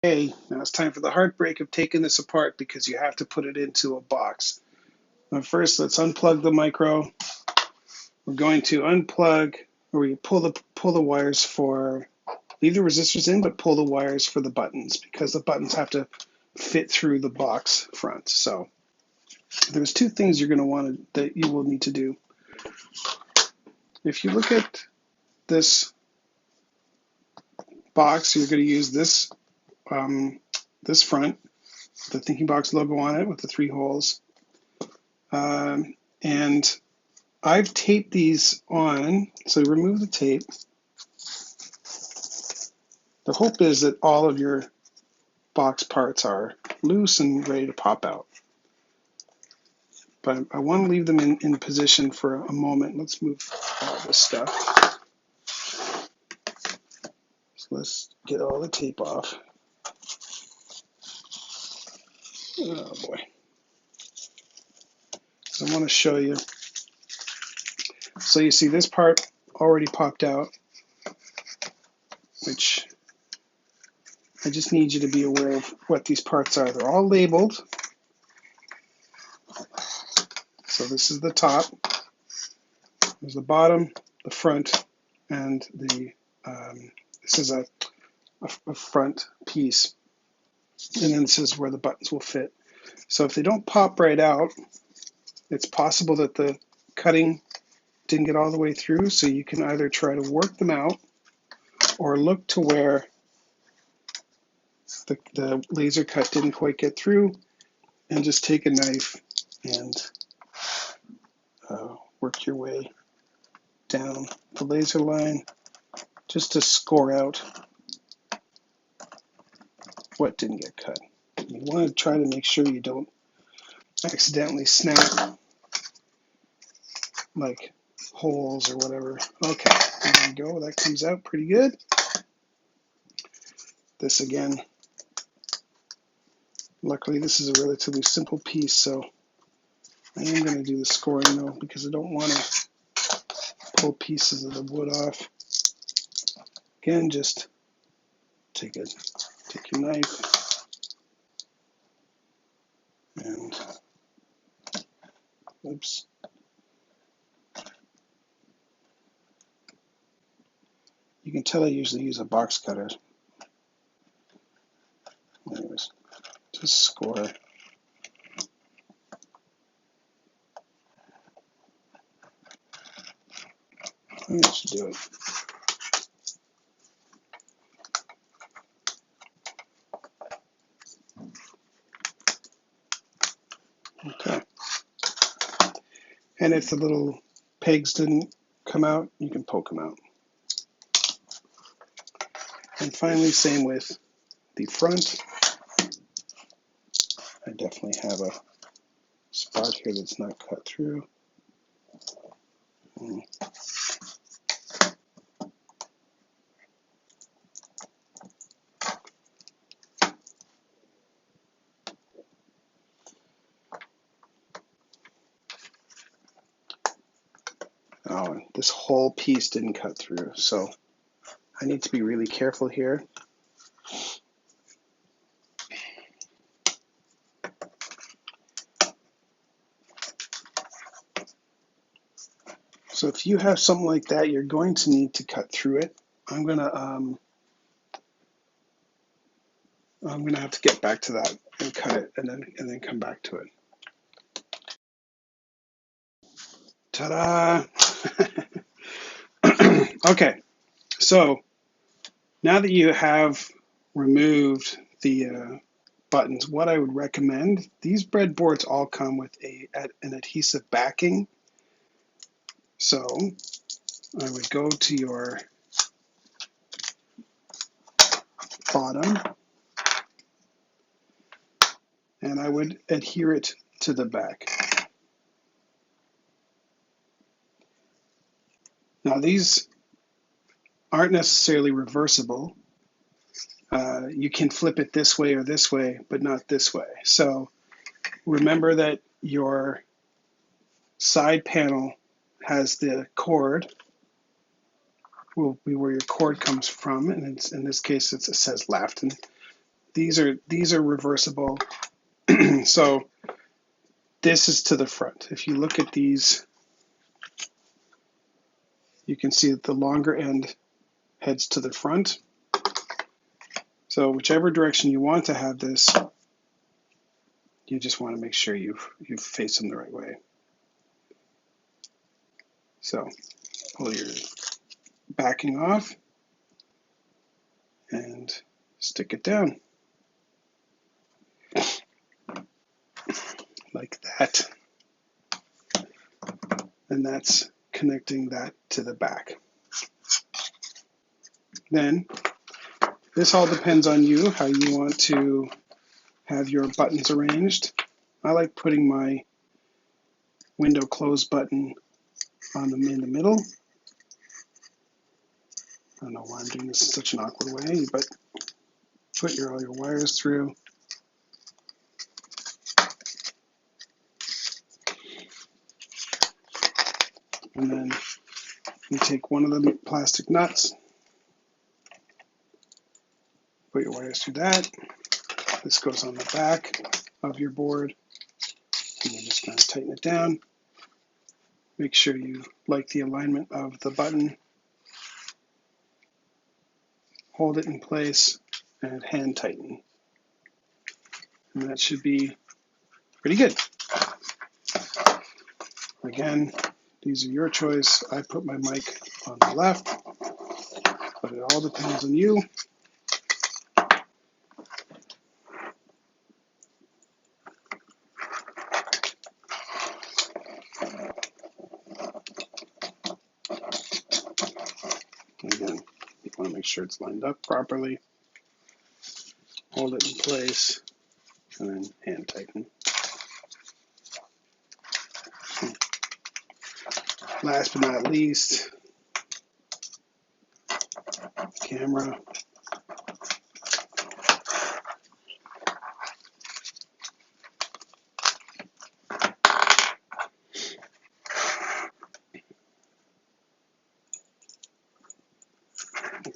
Okay, now it's time for the heartbreak of taking this apart because you have to put it into a box. Now first, let's unplug the micro. We're going to unplug, or we pull the wires for, leave the resistors in, but pull the wires for the buttons because the buttons have to fit through the box front. So there's two things you're going to want that you will need to do. If you look at this box, you're going to use this this front, the Thinkingbox logo on it with the 3 holes. And I've taped these on, so remove the tape. The hope is that all of your box parts are loose and ready to pop out. But I want to leave them in position for a moment. Let's move all this stuff. So let's get all the tape off. Oh boy. So I want to show you. So you see this part already popped out, which I just need you to be aware of what these parts are. They're all labeled. So this is the top. There's the bottom, the front, and the this is a front piece. And then this is where the buttons will fit. So if they don't pop right out, it's possible that the cutting didn't get all the way through. So you can either try to work them out or look to where the laser cut didn't quite get through and just take a knife and work your way down the laser line just to score out what didn't get cut. You want to try to make sure you don't accidentally snap like holes or whatever. Okay, there we go. That comes out pretty good. This again, luckily this is a relatively simple piece, so I am going to do the scoring though because I don't want to pull pieces of the wood off. Again, just take your knife and oops. You can tell I usually use a box cutter. Anyways, just score. That should do it. Okay. And if the little pegs didn't come out, you can poke them out. And finally, same with the front. I definitely have a spot here that's not cut through. Oh, this whole piece didn't cut through, so I need to be really careful here. So if you have something like that, you're going to need to cut through it. I'm gonna have to get back to that and cut it, and then come back to it. Ta-da! Okay, so now that you have removed the buttons, what I would recommend, these breadboards all come with an adhesive backing. So I would go to your bottom and I would adhere it to the back. Now these aren't necessarily reversible. You can flip it this way or this way, but not this way. So remember that your side panel has the cord, will be where your cord comes from, and in this case it says left, and these are reversible. So this is to the front. If you look at these, you can see that the longer end heads to the front. So whichever direction you want to have this, you just want to make sure you face them the right way. So pull your backing off and stick it down like that. And that's connecting that to the back. Then this all depends on you, how you want to have your buttons arranged. I like putting my window close button on them in the middle. I don't know why I'm doing this in such an awkward way, but put all your wires through. And then you take one of the plastic nuts, put your wires through that. This goes on the back of your board. And you're just going to tighten it down. Make sure you like the alignment of the button. Hold it in place and hand tighten. And that should be pretty good. Again, these are your choice. I put my mic on the left, but it all depends on you. Again, you want to make sure it's lined up properly. Hold it in place and then hand tighten. Last but not least, camera.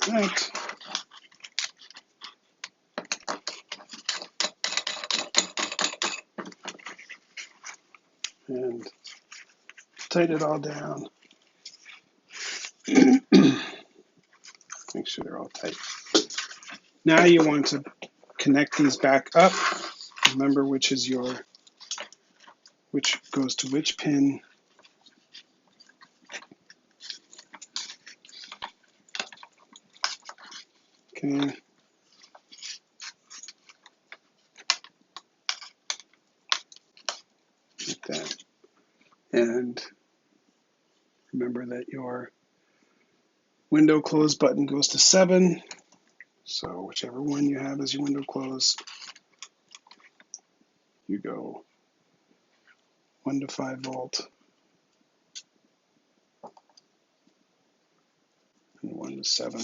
Like that. And tighten it all down. Make sure they're all tight. Now you want to connect these back up. Remember which goes to which pin. Okay. Like that. And remember that your window close button goes to 7. So whichever one you have as your window close, you go 1 to 5 volt and 1 to 7.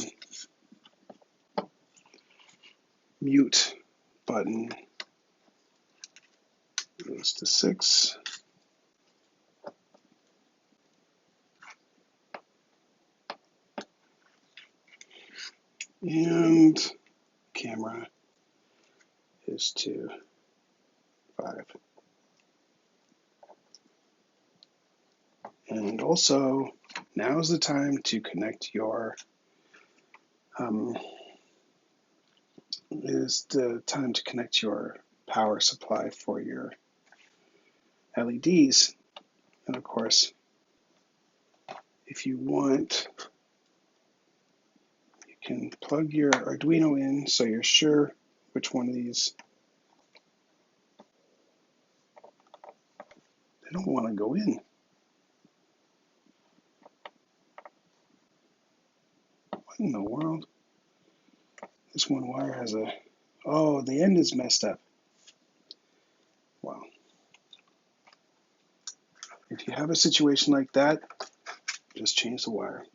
Mute button goes to 6. And camera is to 5. And also, now is the time to connect your power supply for your LEDs. And of course, if you want, you can plug your Arduino in so you're sure which one of these. They don't want to go in. What in the world? This one wire has oh, the end is messed up. Wow. If you have a situation like that, just change the wire.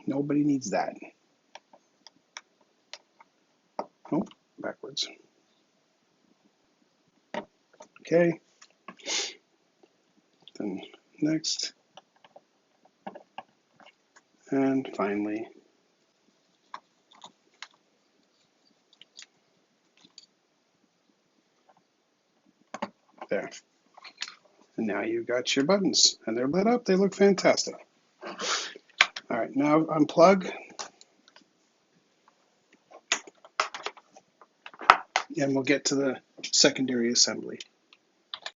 Nobody needs that. Oh, backwards. Okay. Then next, And finally, there. And now you've got your buttons, and they're lit up. They look fantastic. All right, now unplug, and we'll get to the secondary assembly.